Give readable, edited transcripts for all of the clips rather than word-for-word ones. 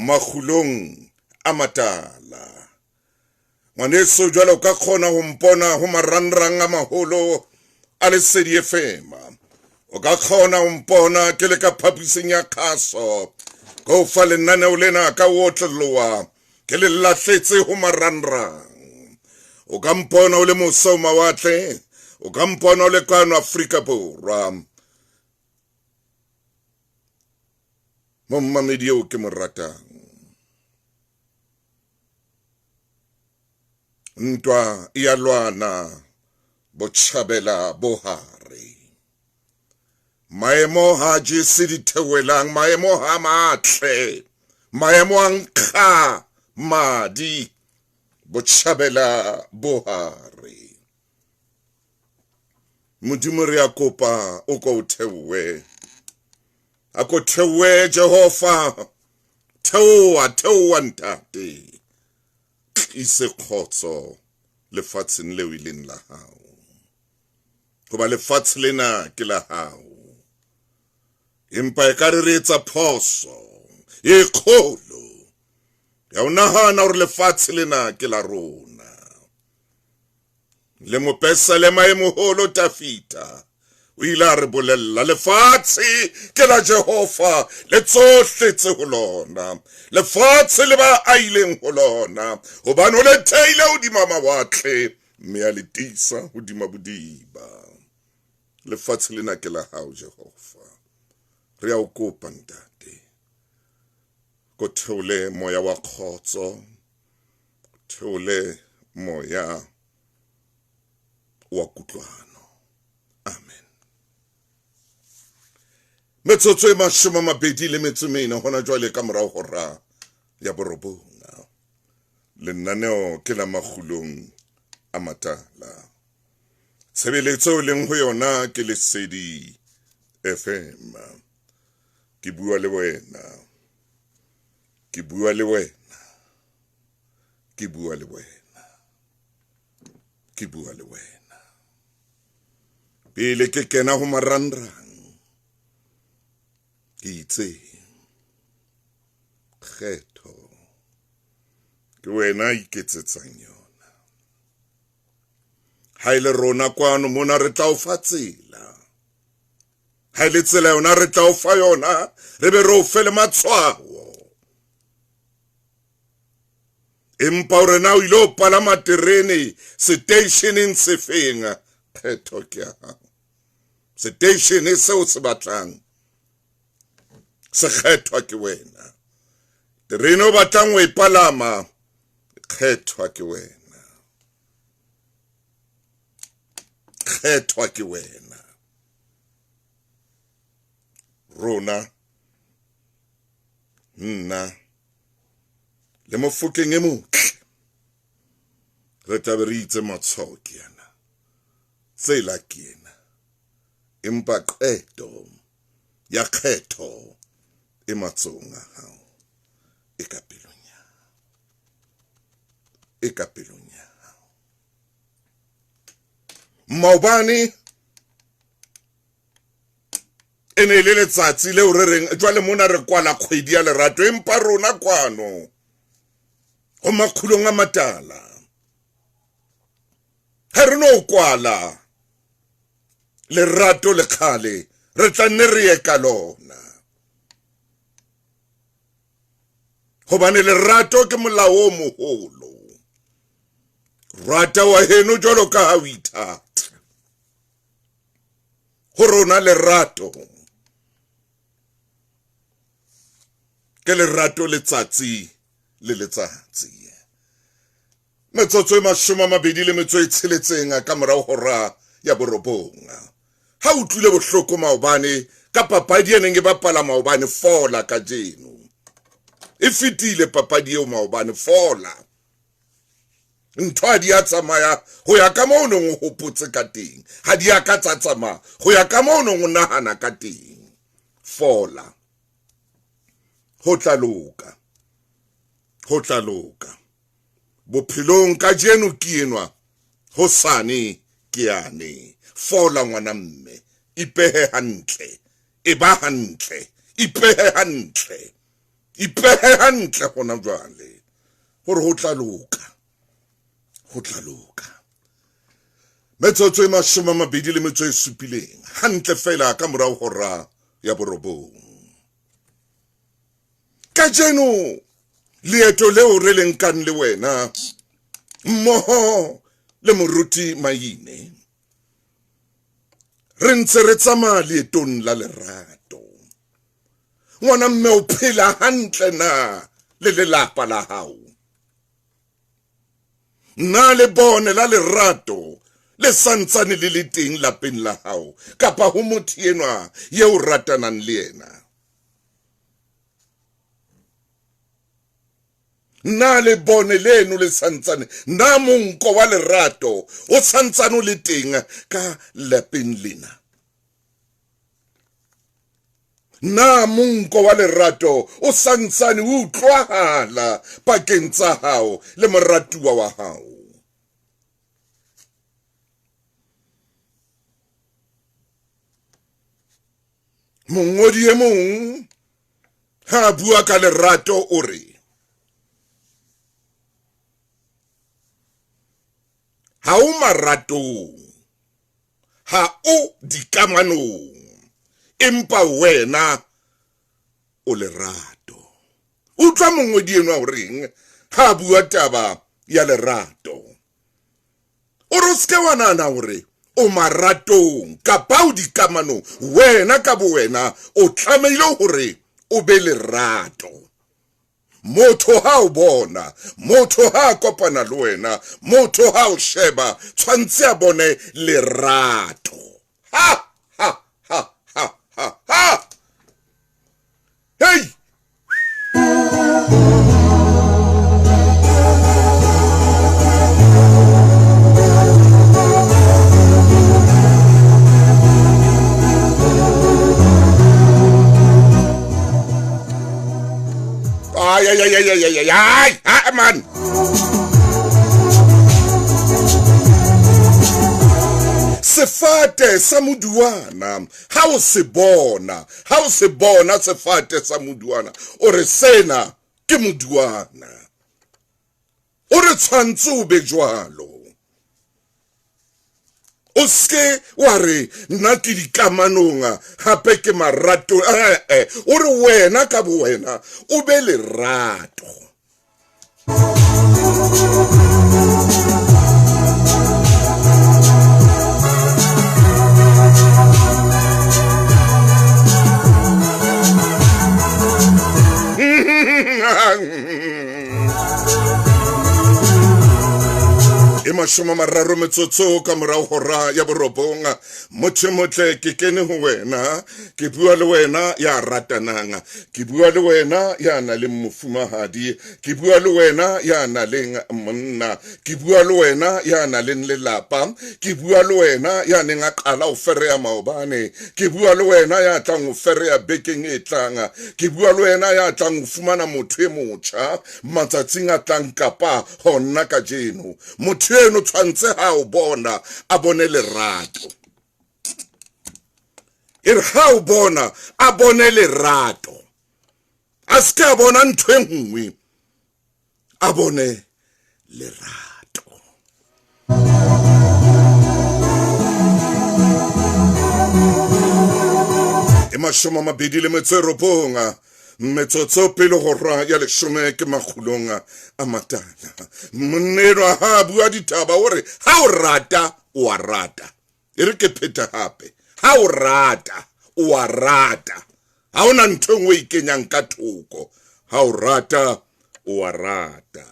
makgulong a matala. Ngwaneso jwale o ka kgona ho mpona ho marangrang a maholo a Lesedi FM. O ka kgona ho mpona ke le ka phapising ya kgaso go fa lenaneo lena ka otloloa ke le lahletse ho marangrang. O ka mpona o le mose ho mawatle, o ka mpona o le kwano Afrika Borwa. Mommamedi eo ke mo ratang. Ntwa e a lwana botjhabela bohare. Maemo ha jese dithewelang, maemo ha matle, maemo a nkga madi botjhabela bohare. Modimo re a kopa o ko thewe. A ko thewe Jehova, theoa ntate. Ise khotso lefatsheng leo ileng la hao. Hoba lefatshe lena ke la hao. Empa e ka re etsa phoso e kgolo ya o nahana hore lefatshe lena ke la rona. Le mopesa le maemogolo Dafita o ile a re bolella lefatshe ke la Jehova le tsohle tse ho lona. Lefatshe le ba a ileng ho lona hobane o le theile hodima mawatle mme a le tiisa hodima bodiba. Lefatshe lena ke la hao Jehova. Re a o kopa ntate. Ko theole moya wa kgotso, theole moya wa kutlwano. Amen. Metsotso e 24 hona jwale ka morao hora ya borobonga. Lenaneo ke la makgulong a matala. Tshebeletso leng ho yona ke Lesedi FM. Ke bua le wena. Ke bua le wena. Ke bua le wena. Ke bua le wena. Pele ke kena ho marangrang. Ke itse. Kgetho. Ke wena iketsetsang yona. Haile rona kwano mona re tla o fa tsela. Haile tsela yona re tla o fa yona. Re be re o fe le matshwao. Empa hore na o ile o palama terene stationeng se feng. Kgetho ke ya hao. Station e seo se batlang. Se kgethwa ke wena. Terene o batlang o e palama. Kgethwa ke wena. Kgethwa ke wena. Rona. Nna. Le mofokeng e motle. Re tlabe re itse matshwao ke yana. Tsela ke yana. Empa qeto ya kgetho e matsohong a hao. E ka pelong ya hao. E ka pelong ya hao. Maobane e ne le letsatsi leo re reng jwale mona re kwala kgwedi ya lerato empa rona kwano ho makgulong a matala. Ha re no kwala lerato le khale re tla nne re ye ka lona. Hobane lerato ke molao o moholo. Rata wa heno jwalo ka ha o ithata. Ho rona lerato ke lerato letsatsi le letsatsi. Metsotso e 26 ka morao hora ya borobonga. Ha o tlile bohloko maobane ka papadi ene nge bapala maobane fola ka jeno. E fitile papadi eo maobane fola. Ntho ha di a tsamaya ho ya ka moo neng o hopotse ka teng. Ha di a ka tsamaya ho ya ka moo neng o nahana ka teng. Fola. Ho tla loka. Ho tla loka. Bophelong ka jeno ke enwa. Hosane ke yane. Fola ngwana mme. Ipehe hantle. Eba hantle. Ipehe hantle. ipehe hantle gona jwale gore go tla loka metsotso e 27 hantle fela ka morago hora ya borobong ka jeno leeto leo re leng kang le wena mmoho le moruti Maine re ntse re tsamaya leetong la lerato ngwana mme o phela hantle na le lelapa la hao na le bone la lerato le santsane le le teng lapeng la hao kapa ho motho enwa ye o ratanang le yena na le bone leno le santsane na monko wa lerato o santsane o le teng ka lapeng lena na monko wa lerato o santsane o utlwahala pakeng tsa hao le moratuwa wa hao mongodi e mong ha bua ka lerato o re ha o maratong ha o dikamanong empa wena o lerato utlwa mongodi enwa o reng ha bua taba ya lerato o re ske wa nana hore o maratong kapa o dikamanong wena ka bo wena o tlameile hore o be lerato motho ha o bona motho ha kopana le wena motho ha o sheba tshwantse a bone lerato ha hey ay man sefate sa moduana ha o se bona sefate sa moduana o re sena ke moduana o re tshwantse o be jwalo o ske wa re nna ke dikamanong hape ke marato o re wena ka bo wena o be lerato e 30 metsotso ka morao hora ya borobong motle ke kene ho wena ke bua le wena ya ratanang ke bua le wena ya na le mofumahadi ke bua le wena ya na le monna ke bua le wena ya na le lelapa ke bua le wena ya neng a qala o fereya maobane ke bua le wena ya tlang o fereya bekeng e tlang ke bua le wena ya tlang o fumana motho e motjha matsatsing a tlang kapa honna ka jeno motho eno tshwantse ha o bona a bone lerato ha o bona a bone lerato a se ka bona ntho e nngwe a bone lerato e 29 metsotso pele hora ya 10 ke makgulong a matana monnelwa ha bua ditaba hore ha o rata o a rata e re ke pheta hape ha o rata o a rata ha ona ntho engwe ikenyang ka thoko ha o rata o a rata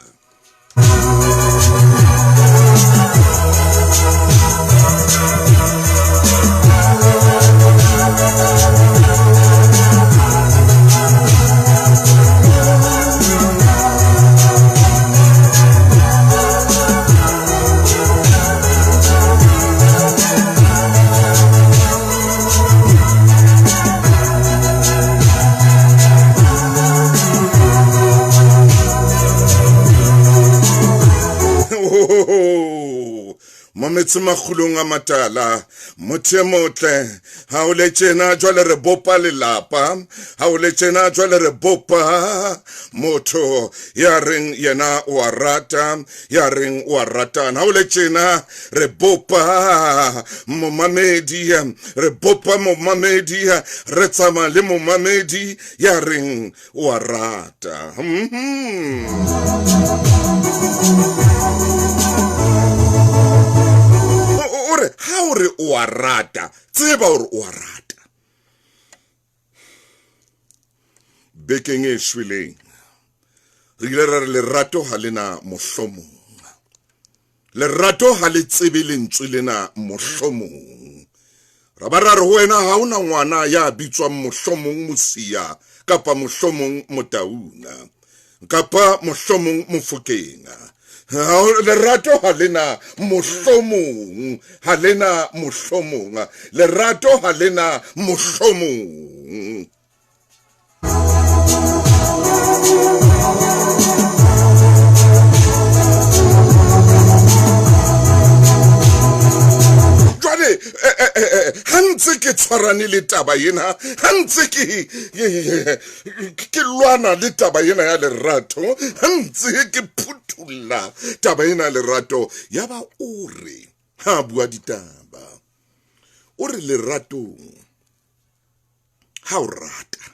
Mametsi makgulong a matala, motho e motle, ha o le tjena jwale re bopa lelapa, ha o le tjena jwale re bopa motho ya reng yena o a rata, ya reng o a ratana. Ha o le tjena re bopa momamedi, re bopa momamedi, re tsama le momamedi ya reng o a rata. Ha o re o a rata, tseba hore o a rata. Bekeng e shweleng, re ile ra re lerato ha lena mohlomong. Lerato ha le tsebe lentswe lena mohlomong. Ra ba ra re wena ha una ngwana ya bitswang mohlomong Mosia, kapa mohlomong Motauna, kapa mohlomong Mofokeng. Lerato ha lena mohlomong, ha lena mohlomong. Lerato ha lena mohlomong. Jwale hantse ke tshwarane le taba ena, hantse ke lwana le taba ena ya lerato, hantse ke phuthulla taba ena ya lerato, yaba o re ha bua ditaba, o re leratong ha o rata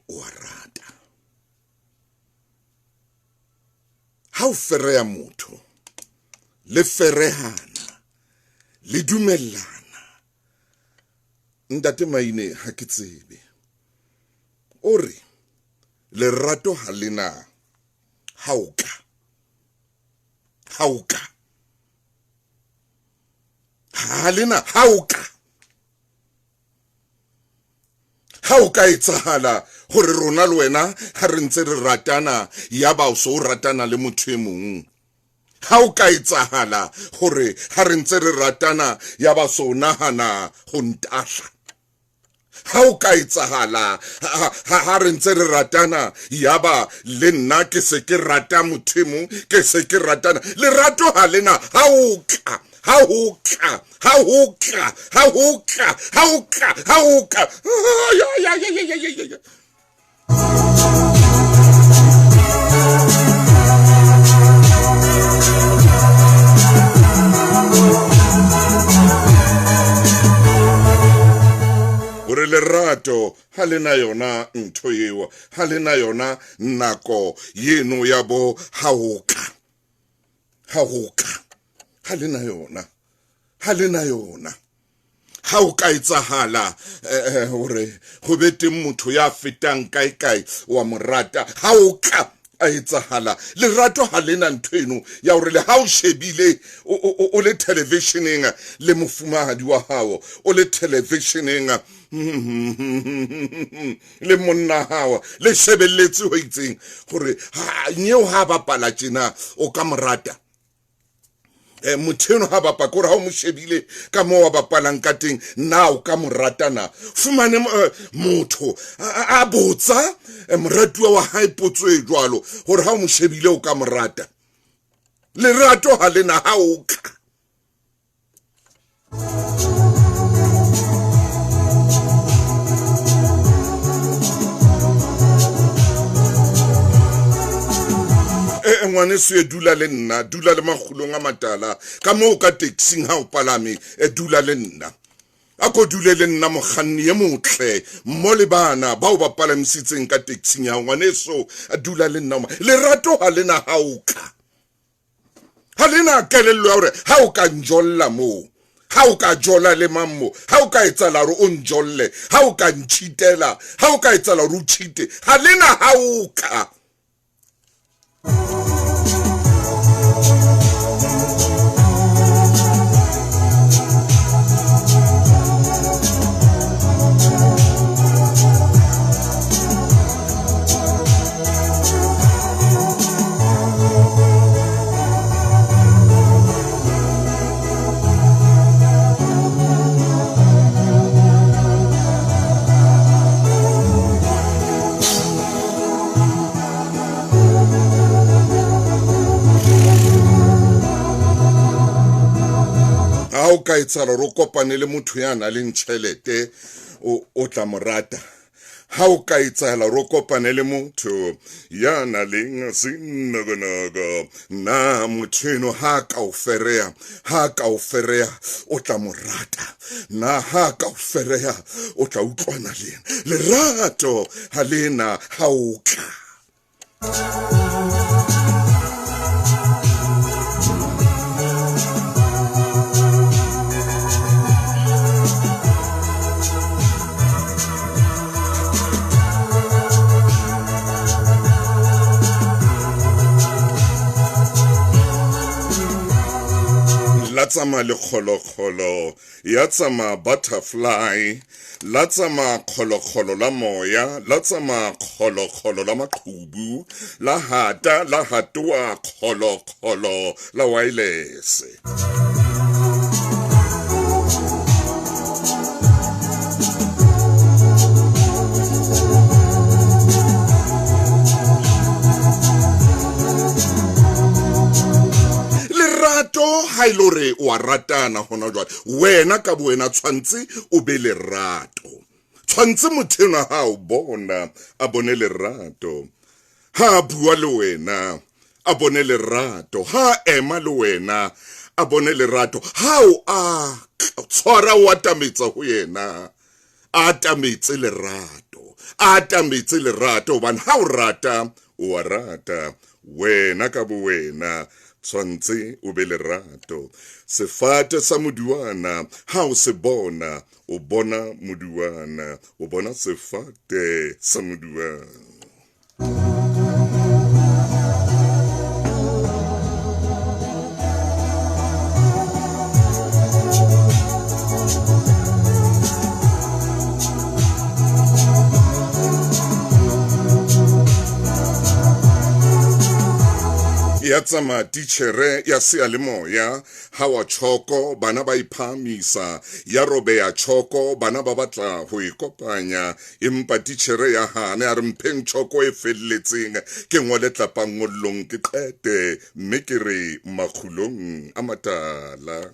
o a rata. Ha o fereya motho le ferehana le dumellana, ntate Maine ha ke tsebe, o re lerato ha lena hauka ha lena hauka. Ha o ka etsahala hore rona le wena ha re ntse re ratana yaba o so ratana le motho e mong, ha o ka etsahala hore ha re ntse re ratana yaba so nahana ho ntahla, ha o ka etsahala ha re ntse re ratana yaba le nna ke se ke rata motho e mong, ke se ke ratana. Lerato ha lena hauka. Ore lerato ha lena yona ntho eo, ha lena yona nako yeno ya bo hauka. Ha lena yona. Ha o ka etsahala hore ho be teng motho ya fetang kae wa morata, ha o ka a etsahala. Lerato ha lena ntho eno ya hore le ha o shebile o le televisioneng le mofumahadi wa hao, o le televisioneng le monna hao, le shebelletse ho itseng hore nyeo ha bapala tjena o ka morata. Motho eno ha bapa kore ha o mo shebile ka moo wa bapalang ka teng, na o ka moratana. Fumane motho a botsa moratuwa wa hae potso e jwalo hore ha o mo shebile o ka morata. Lerato ha lena hauka. Ngwane se dula le nna, dula le makgulong a matala, ka moo ka taxing ha o palame dula le nna. Ako dule le nna mokganni ye motle, mo le bana ba o ba palamisitseng ka taxing ya ngwane so dula le nna. Lerato ha lena hauka. Ha lena kelello ya hore ha o ka njolla moo, ha o ka jola le mammo, ha o ka etsala hore o njolle, ha o ka ntshitela, ha o ka etsala hore o tshite, ha lena hauka. o ka etsala ro kopane le motho ya na le ntšhelete o tla morata ha o ka etsala ro kopane le motho ya na le sinogonogo na motho ha ka o ferea o tla morata na ha ka o ferea o tla utlwana le yena lerato ha lena ha o tla la tsama le kgolokgolo ya tsama butterfly la tsama kgolokgolo la moya la tsama kgolokgolo la maqhubu la hatoa kgolokgolo la wireless ha ilore wa ratana hona jwale wena ka buena tshwantse o be lerato tshwantse mothena ha o bona a bone lerato ha bua le wena a bone lerato ha ema le wena a bone lerato ha o a tshwara wa tametsa ho yena a tametse lerato ban ha o rata o a rata wena ka buena tshwantse o be lerato sefate sa moduana ha o se bona o bona moduana o bona sefate sa moduana ya tsama tichere ya sealemoya ha wa choko bana ba iphamisa ya robe ya choko bana ba batla ho ikopanya empa tichere ya hane a re mpheng choko e felletseng ke ngole tlapang ngollong ke qete mme ke re makhulong a matala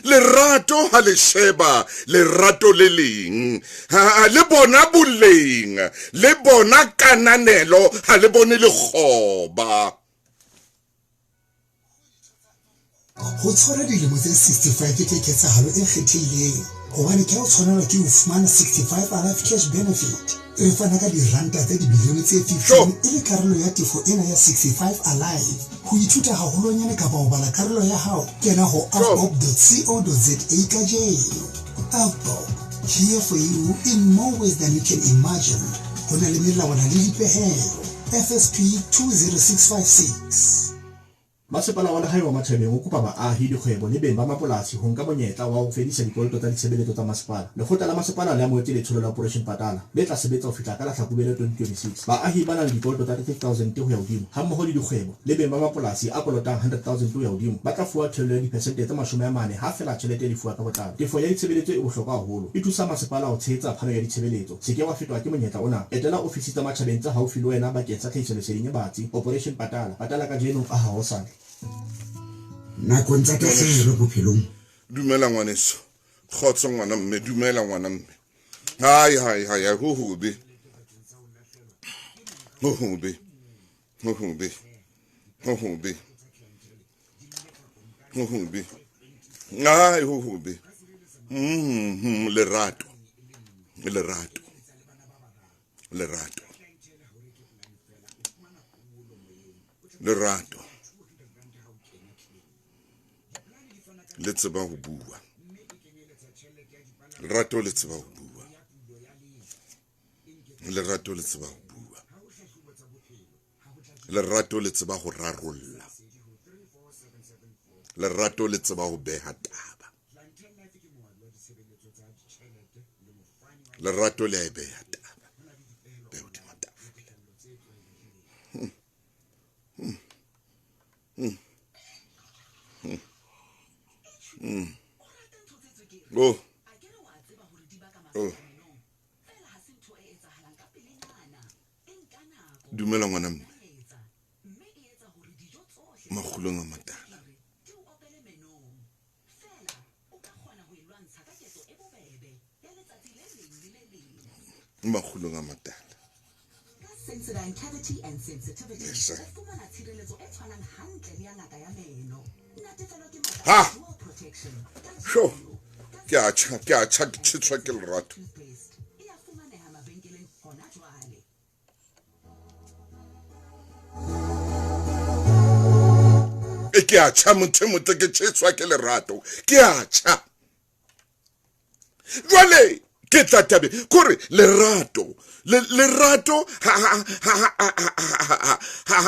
lerato ha le sheba lerato le leng ha le bona boleng le bona kananelo ha le bone le khoba ho tshwara dilemo tse 65 ke ketsahalo e kgethehileng hobane ke o tshwanela ke ho fumana 65 Alive Cash Benefit re fana ka diranta tse dibilione tse 15 e le karolo ya tefo ena ya 65 Alive ho ithuta haholonyane kapa ho bala karolo ya hao kena ho avbob.co.za kajeno. Avbob, here for you in more ways than you can imagine. Ho na le melawana le dipehelo FSP 20656. Masepala wa lehae wa Matjhabeng o kopa baahi dikgwebo le beng ba mapolasi ho nka monyetla wa ho fedisa dikoloto tsa ditshebeletso tsa masepala. Lekgotla la masepala le amohetse letsholo la Operation Patala le tla sebetsa ho fihla ka la Hlakubele 2026. Baahi ba nang le dikoloto tsa 30,000 ho ya hodimo hammoho le dikgwebo le beng ba mapolasi a kolotang 100,000 ho ya hodimo ba tla fuwa theolelo ya dipersente tse 40 ha fela tjhelete e lefuwa ka botlalo. Tefo ya ditshebeletso e bohlokwa haholo e thusa masepala ho tshehetsa phano ya ditshebeletso. Se ke wa fetwa ke monyetla ona etela ofisi tsa Matjhabeng tsa haufi le wena bakeng sa tlhahisoleseding e batsi. Operation Patala ka jeno ka hosane nakong tsa tahlehelo bophelong. Dumela ngwaneso khotso ngwana mme dumela ngwana mme hai ho hobe ai ho hobe lerato le tseba ho bua lerato le tseba ho bua lerato le tseba ho bua lerato le tseba ho rarolla lerato le tseba ho beha taba lerato le a beha taba be hodima tafole dumela ngwana mme makgulong a matala makgulong a matala Sensodyne cavity and sensitivity. Yes, sir. Ha! Protection. Sure. Ke a tshwa ke tshitswa ke lerato. Ke a tshwa motho ke tshitswa ke lerato. Ke a tshwa. Jwale ke tla tabe kore lerato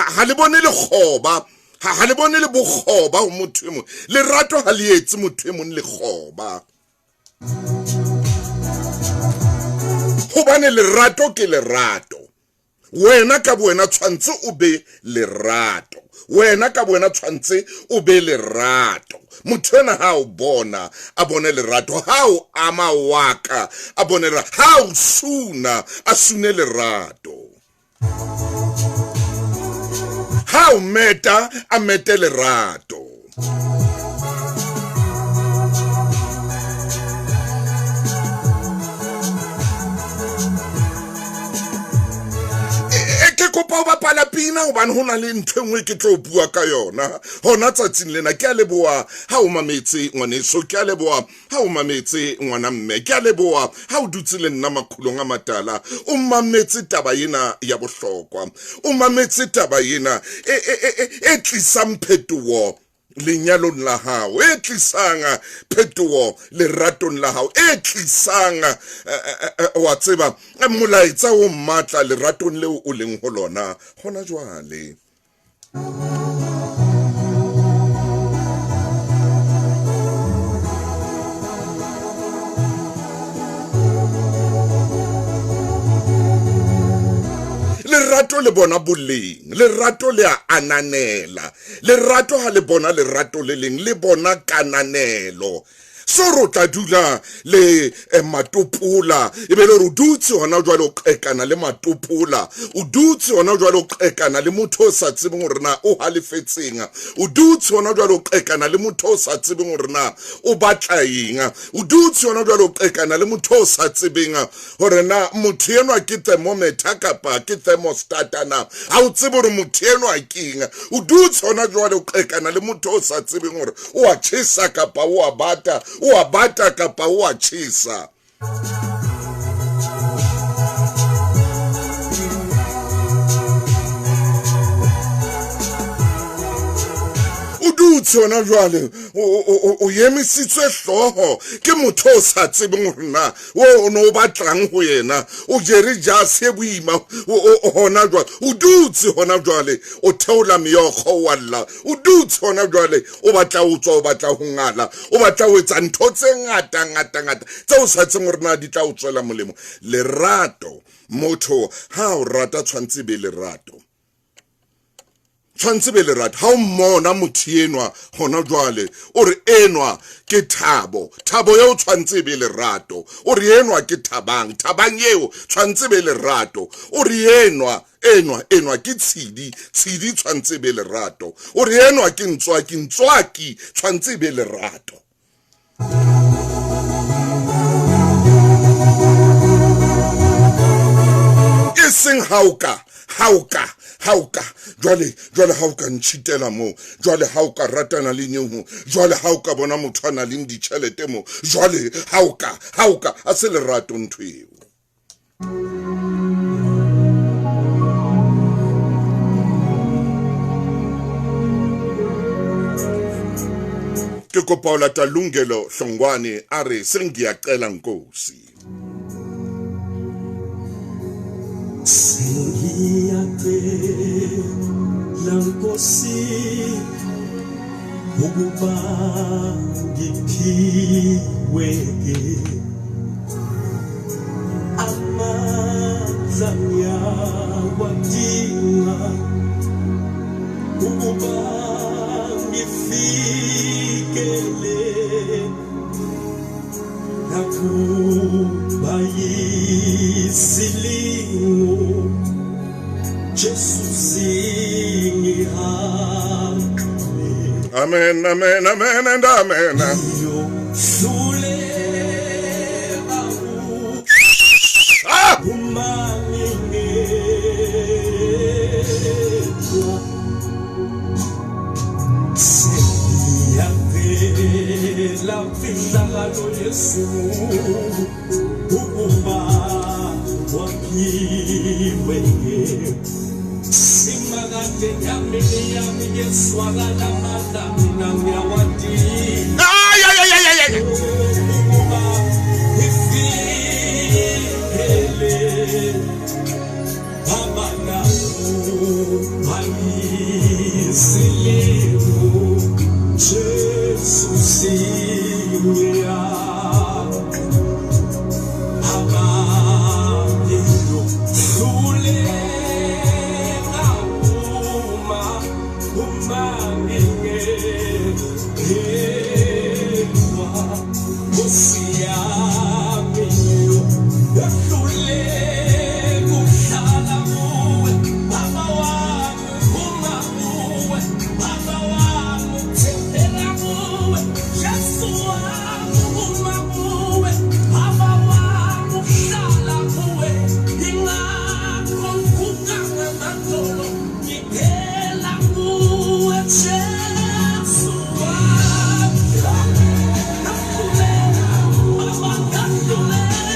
ha le bone le khoba ha le bone le bokgoba o motho e mong lerato ha le etse motho e mong le khoba hobane lerato ke lerato wena ka buena tshwantse o be lerato wena ka buena tshwantse o be lerato motho ena ha o bona a bone lerato ha o ama waka a bone ha o suna a sune lerato ha o meta a mete lerato kopa ba pala pina hobane hona le ntwe ngwe ke tlo bua ka yona hona tsatsing lena ke a leboa ha o mametse ngwaneso ke a leboa ha o mametse ngwana mme ke a leboa ha o dutse le nna makgulong a matala o mametse taba ena ya bohlokwa o mametse taba ena e tlisang phetoho lenyalong la hao e tlisang phetoho leratong la hao e tlisang wa tseba molaetsa o matla leratong leo o leng ho lona hona jwale lerato le bona boleng lerato le a ananela lerato ha le bona lerato le leng le bona kananelo so ro tla dula le matopola e be le ro dutse hona jwale o qekana le matopola o dutse hona jwale o qekana le motho o sa tsebeng hore na o halefetseng o dutse hona jwale o qekana le motho o sa tsebeng hore na o batla eng o dutse hona jwale o qekana le motho o sa tsebeng hore na motho enwa ke thermometer kapa ke thermostat na ha o tsebe hore motho enwa ke eng o dutse hona jwale o qekana le motho o sa tsebeng hore o a tshisa kapa o a bata kapa o a tshisa dutse hona jwale o yemisitswe hloho ke motho o sa tsebeng hore na o no batlang ho yena o jere jase e boima hona jwale o dutse hona jwale o theola meokgo walla o dutse hona jwale o batla o tswa o batla ho ngala o batla ho etsa ntho tse ngata tse o sa tseng hore na di tla o tswela molemo lerato motho ha o rata tshwantse be lerato tshwantse be lerato ha o mmona motho enwa hona jwale o re enwa ke thabo yeo tshwantse be lerato o re enwa ke thabang yeo tshwantse be lerato o re enwa ke tshidi tshwantse be lerato o re enwa ke ntswaki tshwantse be lerato e seng hauka jwale hauka ntshitela mo jwale hauka ratana le nyehu jwale hauka bona motho ana le ditjhelete mo jwale hauka a se lerato nthweo ke kopa o lata Lungelo Hlongwane a re sengiyacela Nkosi Sengiyacela Nkosi ukuba ngiphiwe amandla ngiyawadinga ukuba ngifikele nakuba yisilingo Jesus singihambe Amen, amen, amen, and amen. yohluleka Ah! uma ngingedwa siyavela mfihlakalo Yesu ukuba wakhiwe simakade nyamini yami yeswakala amandla mina ngiyawadinga Ay, ay, ay, ay, ay, ay. ukuba ifikele abanaku ayisilimu Jesu singiya abayo hluleka uma ngingedwa Nkosi yami yahluleka uhlala kuwe Baba wami uma kuwe Baba wami uthembela kuwe Jesu wami uma kuwe Baba wami uhlala kuwe ingakho ngivuka ngamadolo ngigela kuwe Jesu wami ngahluleka Baba ngahluleka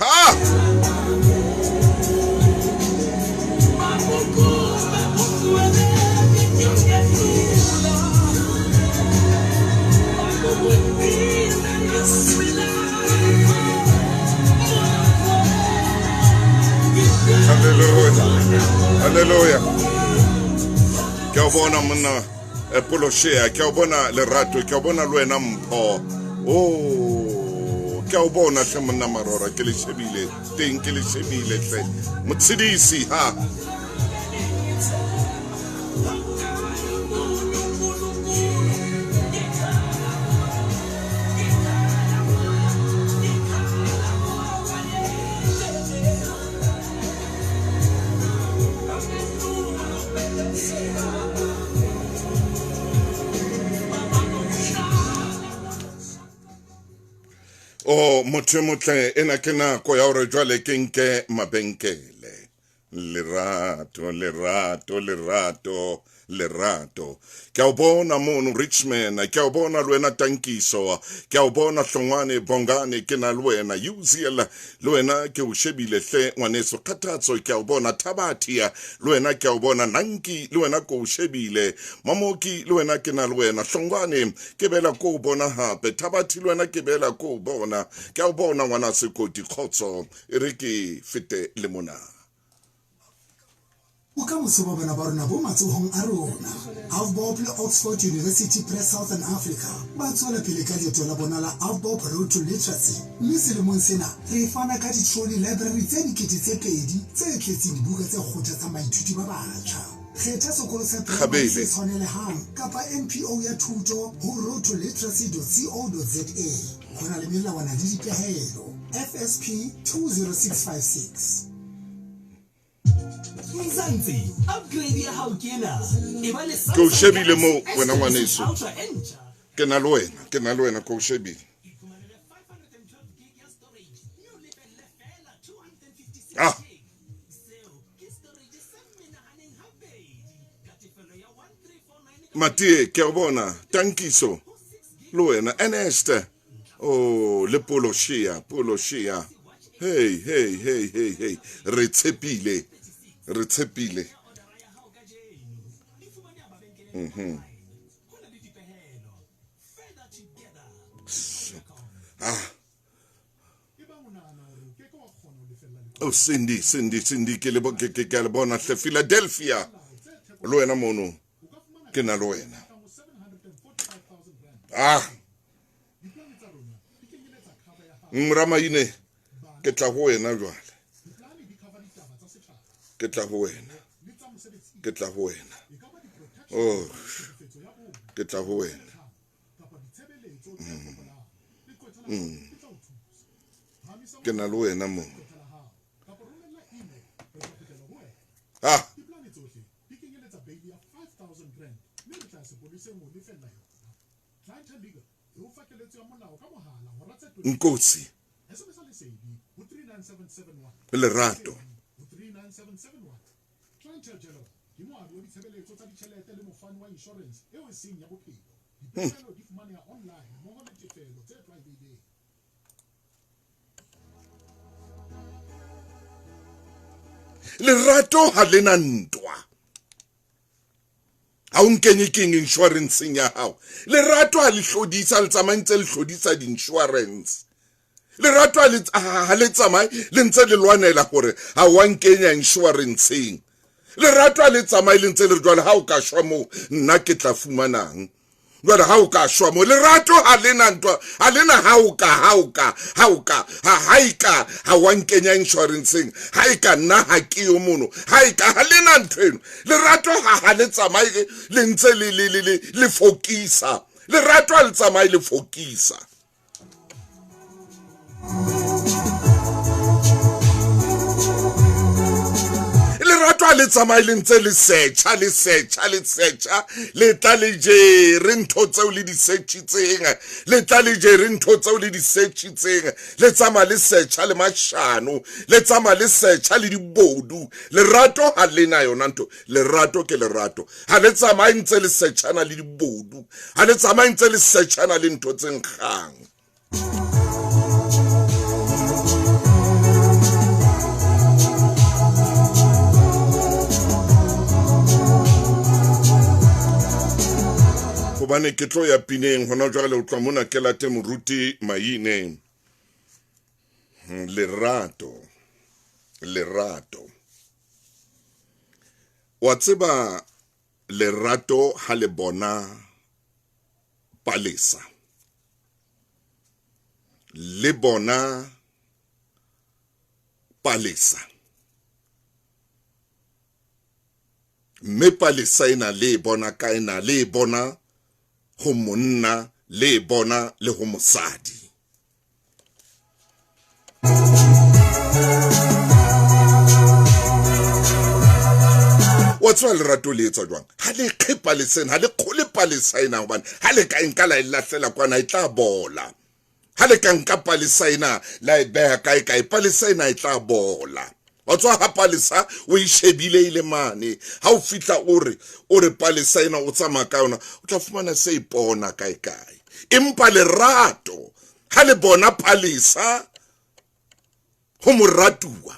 Ah! Hallelujah. Hallelujah. Ke o bona monna Poloshea, ke o bona Lerato, ke o bona le wena Mpho. Oh, ke o bona hle monna Marora ke le shebile, teng ke le shebile hle. Motsidisi ha. O motho motle ena ke nako ya hore jwale ke nke mabenkele. Lerato, lerato, lerato, lerato. Ke a o bona mono Richmond, ke a o bona le wena Tankiso, ke a o bona Hlongwane Bongane ke na le wena Uziel, le wena ke o shebile hle ngwaneso Kgathatso, ke a o bona Thabathia, le wena ke a o bona Nanki, le wena ke o shebile Mamoki, le wena ke na le wena Hlongwane ke bela ko o bona hape Thabathi le wena ke bela ko o bona ke a o bona ngwana Sekoti Khotso e re ke fete le mona. O ka mosoba bana ba rona bo matsohong a rona Avbop le Oxford University Press Southern Africa ba tswela pele ka leeto la bona la Avbop Road to Literacy mme selemong sena re fana ka di-trolley library tse dikete tse pedi tse tletseng dibuka tse kgothatsang baithuti ba batjha kgetha sekolo sa primary se tshwanelehang kapa NPO ya thuto ho roadtoliteracy.co.za ho na le melawana le dipehelo FSP 20656. Mzansi, upgrade ya hao kena. Ke o shebile mo wena ngwaneso. Ke na le wena ke o shebile. Ah. Matie ke o bona Tankiso le wena Ernest. Oh le Poloshea. Hey re tshepile. Ah. Oh Cindy ke le bona hle Philadelphia le wena mono ke na le wena. Ah. Mramaine ke tla ho wena jwale. Ke tla ho wena. Oh, ke tla ho wena. Ke na le wena mo. Ah, Nkosi. Lerato. Lerato ha lena ntwa. Ha o nkenye keng insurance ya hao. Lerato ha le hlodisa le tsamaintse le hlodisa di insurance. Lerato ha le tsamaye le ntse le lwanela hore ha wa nkenya insurance. Lerato ha le tsamaye le ntse le jwale ha o ka shwa mo nna ke tla fumanang. Jwale ha o ka shwa mo lerato ha lena ntwa ha lena ha wa nkenya insurance ha ika nna ha ke yo mono ha ika ha lena ntweno lerato ha le tsamaye le ntse le fokisa lerato ha le tsamaye le fokisa. Lerato ha le tsamaye le ntse le searcha le tla le je re ntho tseo le di searchitseng le tla le je re ntho tseo le di searchitseng le tsama le searcha le mashano le tsama le searcha le dibodu. Lerato ha lena yona ntho. Lerato ke lerato ha le tsamaye ntse le searchana le dibodu ha le tsamaye ntse le searchana le ntho tse nkgang. Hobane ke tlo ya pineng hona jwale o tla mona ke late moruti maine. Lerato wa tseba lerato ha le bona Palesa le bona Palesa me Palesa ena le bona ka ena le bona ho monna le bona le ho mosadi. Watswa lerato le etsa jwang ha le kgepa lesena ha le khole Palesa ena hobane ha le ka nka la ilahlela kwana e tla bola ha le ka nka Palesa ena la e beha kae Palesa ena e tla bola. Watswa ha Palesa o ishebile ile mane ha o fitla ore Palesa ena o tsama ka yona o tla fumana se ipona kae empa lerato ha le bona Palesa ho moratuwa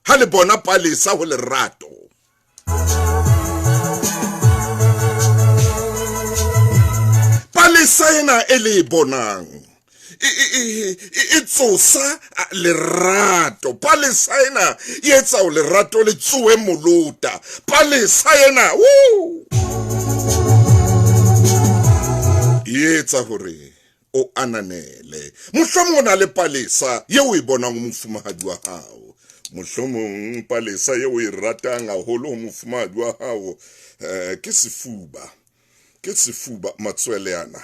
ha le bona Palesa ho lerato. Palesa ena e le bonang itsosa lerato. Palesa ena e etsa o lerato le tsuwe moluta. Palesa ena e etsa hore o ananele. Mohlomong na le Palesa ye o e bonang mofumahadi wa hao. Mohlomong Palesa ye o e ratang haholo mofumahadi wa hao ke sefuba matswele ana.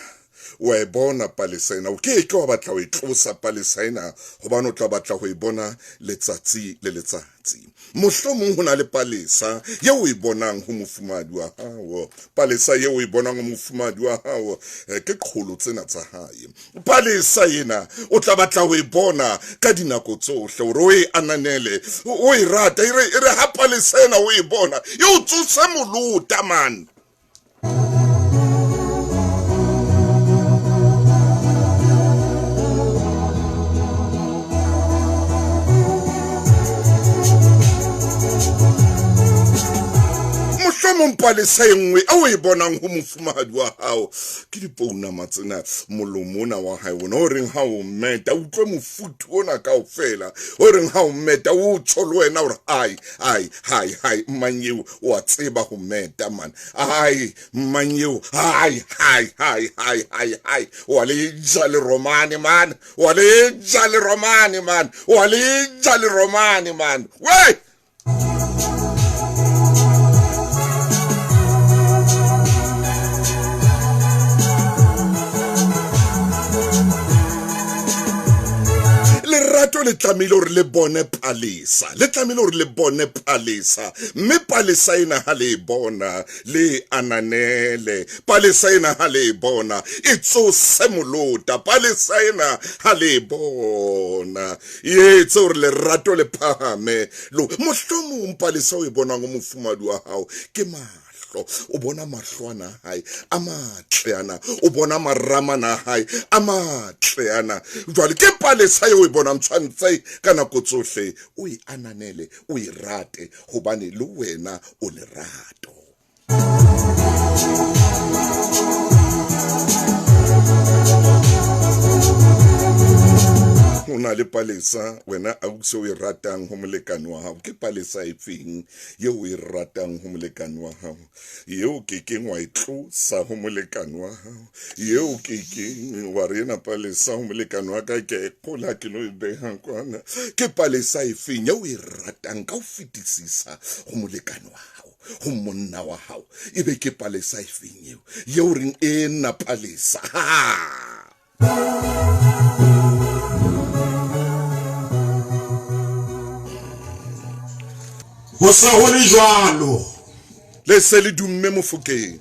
Wa e bona Palesa ena o ke wa batla ho itlosa Palesa ena hobane o tla batla ho e bona letsatsi le letsatsi. Mohlomong hona le Palesa ye o e bonang ho mofumahadi wa hao. Palesa ye o e bonang ho mofumahadi wa hao ke qholo tsena tsa hae. Palesa ena o tla batla ho e bona ka dinako tsohle hore o e ananele o e rata ire ha Palesa ena o e bona yo tsotsa moluta man. Mohlomong Palesa engwe a o e bonang ho mofumahadi wa hao ke dipouna matsena molomona wa hae wona o reng ha o meta utlwe mofuthu ona kaofela o reng ha o meta o tsho le wena hore hai mmanyeo wa tseba ho meta man ai mmanyeo hai wa le jale romane man wa le jale romane man we tlamehile hore le bone palesa, le tlamehile hore le bone palesa, mme palesa ena ha le bona le ananele, palesa ena ha le bona e tsose molota, palesa ena ha le bona e etse hore lerato le phahame. Lo mohlomong palesa o e bonang o mofumadi wa hao ke o bona mahlwana hae a matle ana, o bona maramana hae a matle ana. Jwale ke palesa eo e bonang tshwantse ka nako tsohle o e ananele, o e rate, hobane le wena o lerato. Una le palesa wena a ukse o e ratang ho molekane wa hao, ke palesa e feng yeo o e ratang ho molekane wa hao, yeo kekeng wa e tlosa ho molekane wa hao, yeo kekeng wa re ena palesa ho molekane wa ka ke kola ke lo e behang kwana, ke palesa e feng yeo o e ratang ka ho fetisisa ho molekane wa hao, ho monna wa hao, ebe ke palesa e feng yeo reng ena palesa ho se ho le jwalo le se le dumme Mofokeng.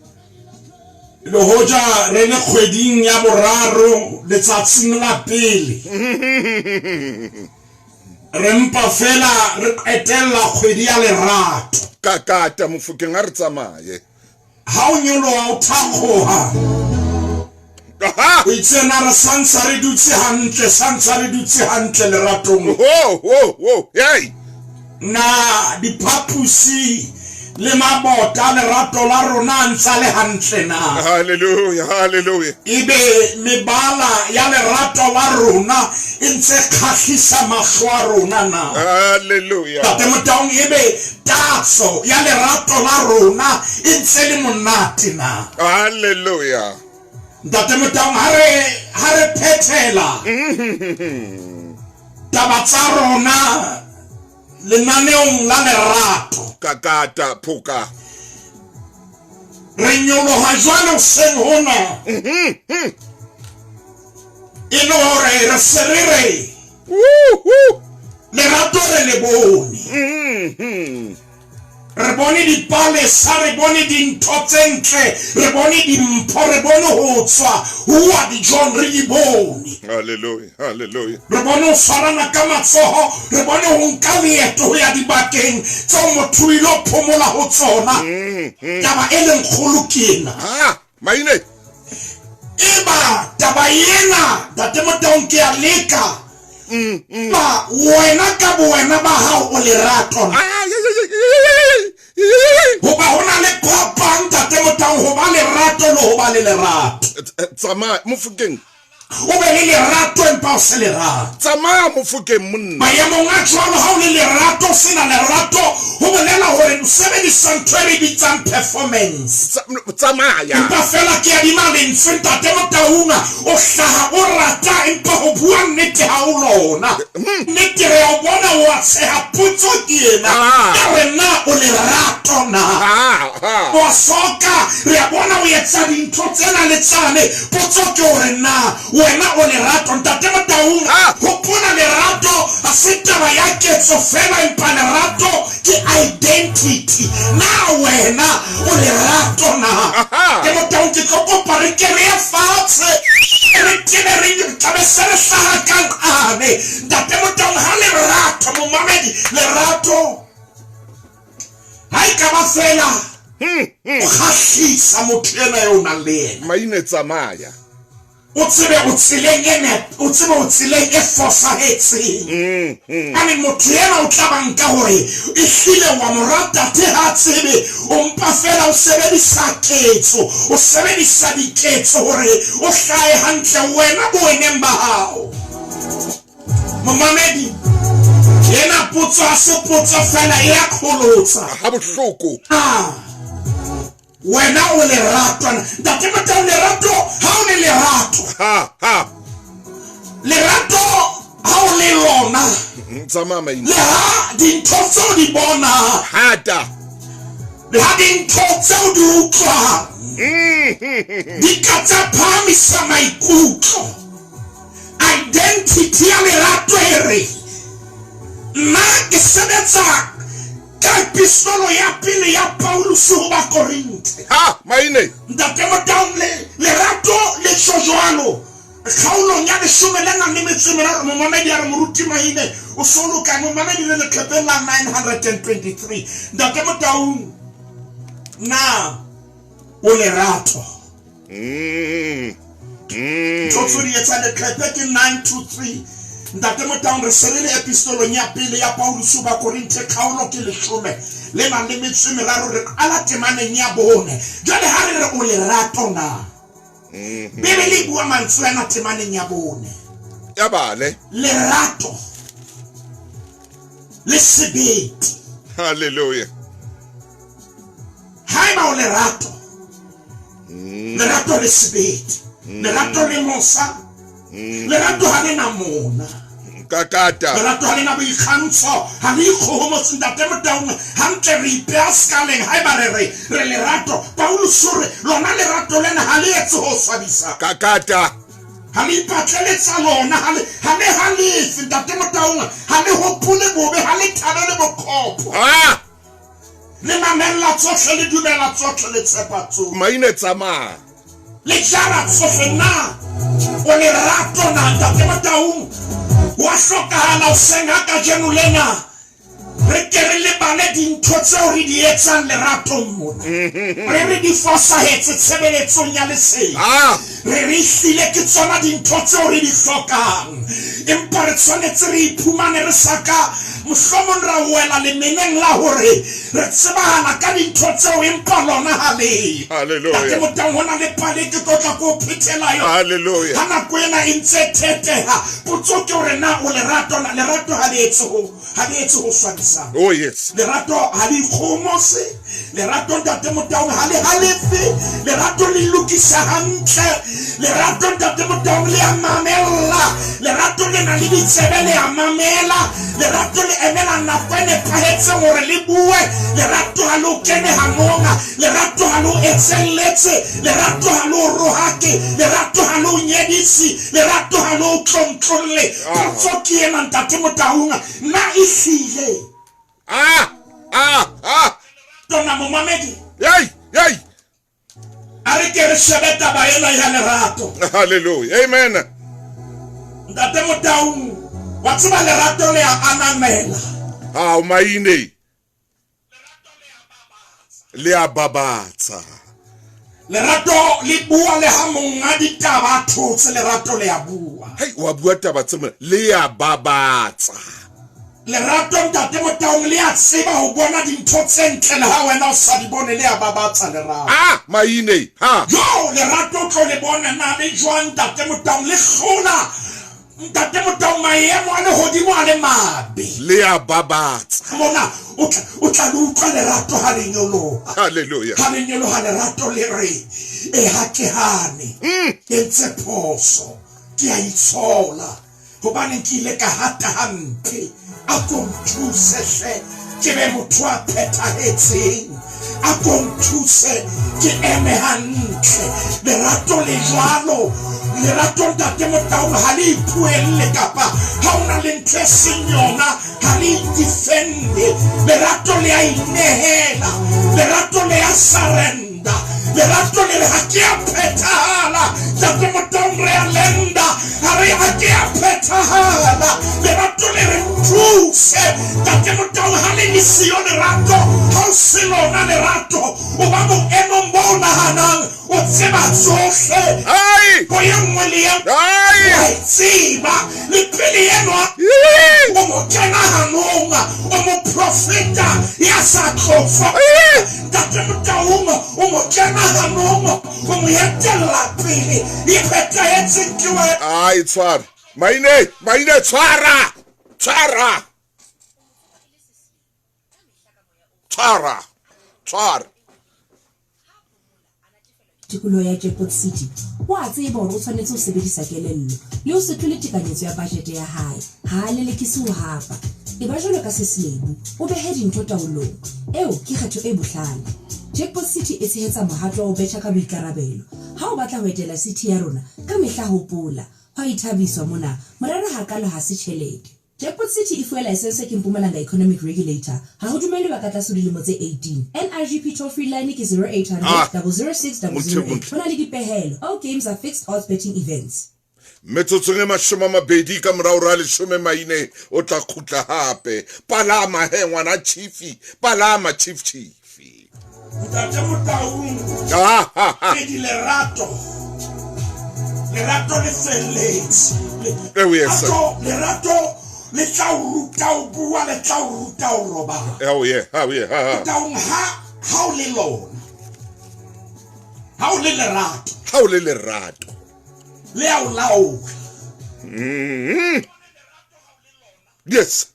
le hoja re le kgweding ya boraro letsatsing la pele re mpa fela re qetella kgwedi ya lerato. Kakata Mofokeng a re tsamaye. Ha o nyoloha o thakgoha o itsena re santsa re dutse hantle leratong. Hey! Na diphapusi le mabota lerato la rona ntsa le hantle na. Hallelujah, hallelujah. Ibe mebala ya lerato la rona ntse khahlisa mahlo a rona na. Hallelujah. Tate Motaung ibe tatso ya lerato la rona ntse le monate na. Hallelujah. Tate Motaung hare phethela taba tsa rona lenaneong la lerato. Kakata Phoka. Re nyoloha jwale hoseng hona e le hore re serere lerato re le bone. Re bone dipalesa, re bone dintho tse ntle, re bone dimpho, re bone ho tswa hua dijong re di bone. Hallelujah, hallelujah. Re bone ho tshwarana ka matsoho, re bone ho nka leeto ho ya dibakeng tseo motho o ilo phomola ho tsona. Taba e leng kgolo ke ena. Maine. Eba taba ena Tate Motaung ke a leka ba wena ka wena ba hao o lerato. Hoba hona le phapang Tate Motaung ho ba lerato le ho ba le lerato. Tsama Mofokeng. O be le lerato empa o se lerato. Tsama Mofokeng monna. Maemong a jwalo ha o le lerato sena lerato ho bolela hore o sebedisa ntho e bitsang performance. Tsamaya. Empa fela ke a dima lentswe Tate Motaung o hlaha o rata empa ho bua nnete ha o lona. Nnete re o bona wa tsheha putso ke ena. Wena o lerato na. Wa soka re a bona o etsa dintho tsena le tsane putso ke hore na wena o lerato. Tate Motaung ho pona lerato a se taba ya ketso fela empa lerato ke identity. Na wena o lerato na. Ke Motaung ke kopa re ke re fatshe re tene re tabesere hlaha kang ane. Tate Motaung ha lerato mo mamedi lerato hai ka ba fela o khahlisa motho ena yo na le Maine tsamaya. o tsebe o tsileng e fosahetseng. Ane motho ena o tla banka hore e hlile wa morata te ha tsebe o mpa fela o sebedisa ketso, o sebedisa diketso hore o hlae hantle wena boeneng ba hao. Momamedi yena putso a se putso fela e a kholotsa Ha bohloko. wena o lerato. Tate Motaung lerato ha o le lerato. Lerato ha o le lona. Tsama Maine. Le ha dintho tseo di bona. Hata. Le ha dintho tseo di utlwa. Di ka tsa phamisa maikutlo. Identity ya lerato e re nna ke sebetsa ka epistolo ya pele ya Paulus ho Bakorinte. Maine. Ntate Motaung lerato le shojwalo kgaolong ya 13 momamedi ya re moruti Maine o solo ka momamedi le leqepeng la 923. Ntate Motaung na o lerato Totsuri etsa leqepe ke 923. Ntate Motaung re serele epistolo ya pele ya Paulus ho Bakorinte kgaolo ke 13 re ala temane nya bone jale ha re o lerato na Bibele bua mantswe na temane nya bone ya bale lerato le sebete. Hallelujah. Hai ba o lerato lerato le sebete lerato le mosa lerato ha le na mona Kakata. lerato ha le na boikgantsho ha le ikgomo Ntate Motaung ha ntse re ipea skaleng hai ba re lerato Paulus re lona lerato lena ha le etse ho swabisa Kakata. ha le ipatleletsa lona ha le Ntate Motaung ha le hopole bobe ha le thabele bokopo le mamella tsohle le dumela tsohle le tshepa tsohle Maine tsama. le jara tsohle na o lerato na Ntate Motaung wa hlokahala o senga ka jeno lena re ke re le bane dintho tseo re di etsang lerato mona re di fosahetse tshebeletsong ya lesedi re hlile ke tsona dintho tseo re di hlokang empa re tshwanetse re iphumane re saka mohlomong ra wela lemeneng la hore re tsebana ka dintho tseo empa lona ha le Hallelujah. Motaung hona le pale ke totla ko phethela yo Hallelujah. ha nako ena e ntse thetheha potso ke hore na o lerato ha le etse ho swabisa. Oh yes. Lerato ha le ikgomose lerato Ntate Motaung ha le halefe lerato le lokisa hantle lerato Ntate Motaung le a mamela lerato le na le ditsebe le a mamela lerato le emela nako e nepahetseng hore le bue lerato ha lo kene hanonga lerato ha lo etselletse lerato ha lo rohake lerato ha lo nyedisi lerato ha lo tlontlolle potso ke ena Ntate Motaung na ihlile tona momamedi Yay. a re ke re shebe taba ena ya lerato. Hallelujah. Amen. Ntate Motaung wa tseba lerato le a anamela Maine. Le a babatsa. lerato le bua le ha monga ditaba thotse lerato le a bua Hey, wa bua taba tsema le a babatsa. lerato Ntate Motaung le a tseba ho bona dintho tse ntle le ha wena o sa di bone le a babatsa lerato Maine. yo lerato tlo le bona na le jwang Ntate Motaung le hlola Ntate Motaung maemo a lehodimo a le mabe Le a babatsa. mona o tla le utlwa lerato ha le nyoloha Hallelujah. ha le nyoloha lerato le re e hakehane ke ntse phoso ke a itshola hobane ke ile ka hata hampe a ko nthuse hle ke be motho a phethahetseng a ko nthuse ke eme hantle lerato le jwalo lerato Ntate Motaung ha le ipuelle kapa ha ona le ntho e seng yona ha le defende lerato le a inehela lerato le a surrender lerato le ha ke a phethahala Ntate Motaung re a lenda ha re ha ke a phethahala lerato le re thuse Ntate Motaung ha le siyo lerato ha o se lona lerato o ba mo emo bona hanang o tseba tsohle go ye nngwe le ye wa itseba le pele yenwa o mo kena hanonga o mo profeta ya sa tlofa Ntate Motaung o mo kena hanonga o mo yetela pele e phethahetseng ke we Tswara. Maine tswara. tikolo ya Jackpot City wa tseba hore o tshwanetse ho sebedisa kelello le ho se tlole tekanyetso ya budget ya hae ha le lekisi ho hapa e ba jwalo ka seselebu o behe dintho taolong eo ke kgetho e bohlale Jackpot City e tshehetsa mohatlo o betjha ka boikarabelo ha o batla ho etela city ya rona ka mehla hopola ha ithabiswa mona morero hakalo ha se tjhelete Jackpot City e fuwa license ke Mpumalanga Economic Regulator. Ha ho dumelwe ba ka tlase dilemo tse 18. NRGP toll free line ke 0800 006 008. Hona le dipehelo. All games are fixed odds betting events. Metsotso e 20 ka morao ra 14 o tla khutla hape. Palama he ngwana Chiefy, palama Chief. Ntate Motaung ke di lerato le felletse Yes, lerato le tla o ruta o bua le tla o ruta o roba oh yeah. Motaung ha o le lona ha o le lerato Ha o le lerato. le a o laola Yes.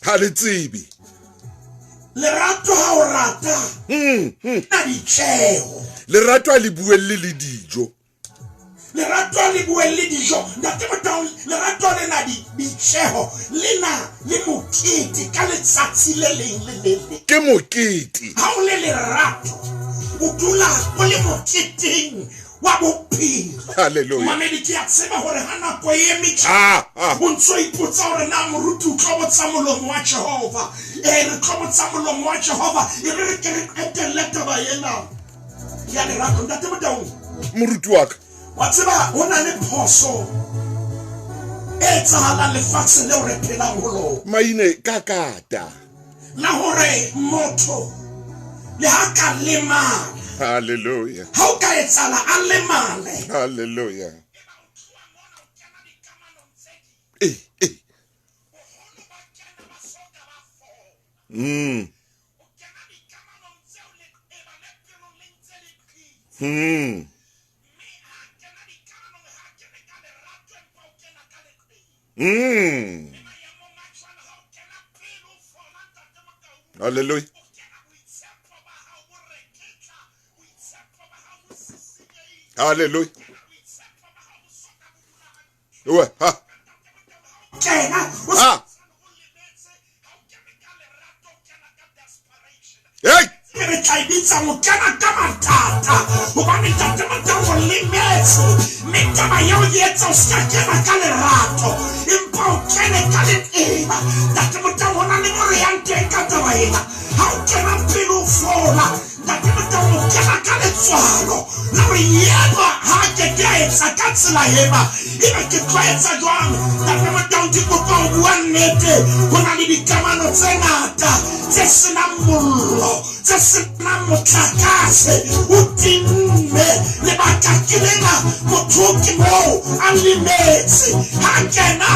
Ha le tsibi. lerato ha o rata na ditjeo Lerato a le buelle le dijo. lerato le buelle dijo ntate Motaung lerato le na ditjeo le na le mokete ka letsatsi le leng le le leng Ke mokete. ha o le lerato o dula o le moketeng wa bophelo Hallelujah. mamedi ke a tseba hore ha nako e emetjha o ntso ipotsa hore na moruti o tlo botsa molomo wa Jehova re tlo botsa molomo wa Jehova e re ke re etelle taba ena ya lerato ntate Motaung Moruti wa ka. wa tseba ho na le phoso e tsahalang lefatshe leo re phelang ho lona Maine ka kata. la hore motho le ha ka lemala Hallelujah. ha o ka etsala a lemale Hallelujah. Eh. Hallelujah. Hallelujah. Ouais, ha. Ah. Hey! re tla bitsa mo kana ka matata hobane ntate Motaung o lemetse mme taba yeo e etsa o ska kena ka lerato empa o kene ka leteba ntate Motaung o na le more yang teng ka taba ena ha o kena pele o fola ntate Motaung o kena ka letswalo la hore yeba ha ke ke a etsa ka tsela ema ebe ke tlo etsa jwang ntate Motaung ke kopa o bua nnete ho na le dikamano tse ngata tse senang mollo tse senang motlakase o timme lebaka ke lena motho ke moo a lemetse ha kena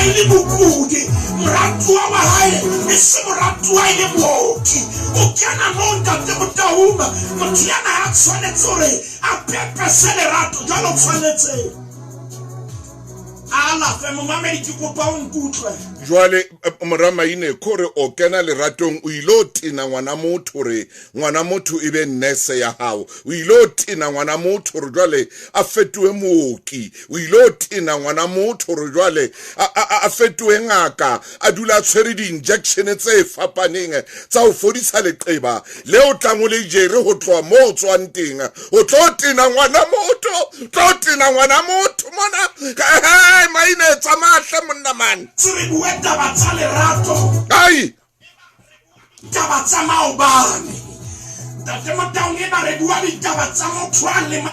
e le bokudi moratuwa wa hae e se moratuwa e le mooki o kena moo ntate Motaung motho yana a tshwanetse hore a pepese lerato jwalo tshwanetse ala fe mo mamedi ke kopa o nkutlwe Jwale Moramaine kore o kena leratong o ilo tina ngwana motho re ngwana motho e be nurse ya hao o ilo tina ngwana motho re jwale a fetwe mooki o ilo tina ngwana motho re jwale a fetwe ngaka a dula tshwere di injection tse fapaneng tsa o fodisa leqeba le o tlango le jere ho tloa mo tswang teng o tlo tina ngwana motho mona hey Maine tsamahle monna man tsere bua taba tsa lerato ai taba tsa maobane ntate Motaung e ba re bua ditaba tsa motho a lema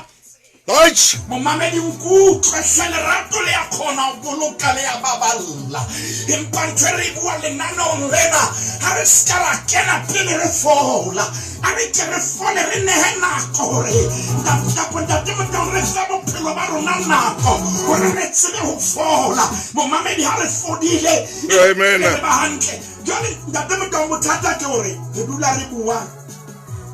Deutsch momamedi nkutlwe hle lerato le ya khona o boloka le ya baballa empa ntho e re bua lenanong lena ha re ska ra kena pele re fola a re ke re fole re nehe nako hore ntate Motaung re fa bophelo ba rona nako hore re tsebe ho fola momamedi ha re fodile Amen. re ba hantle jwale ntate Motaung bothata ke hore re dula re bua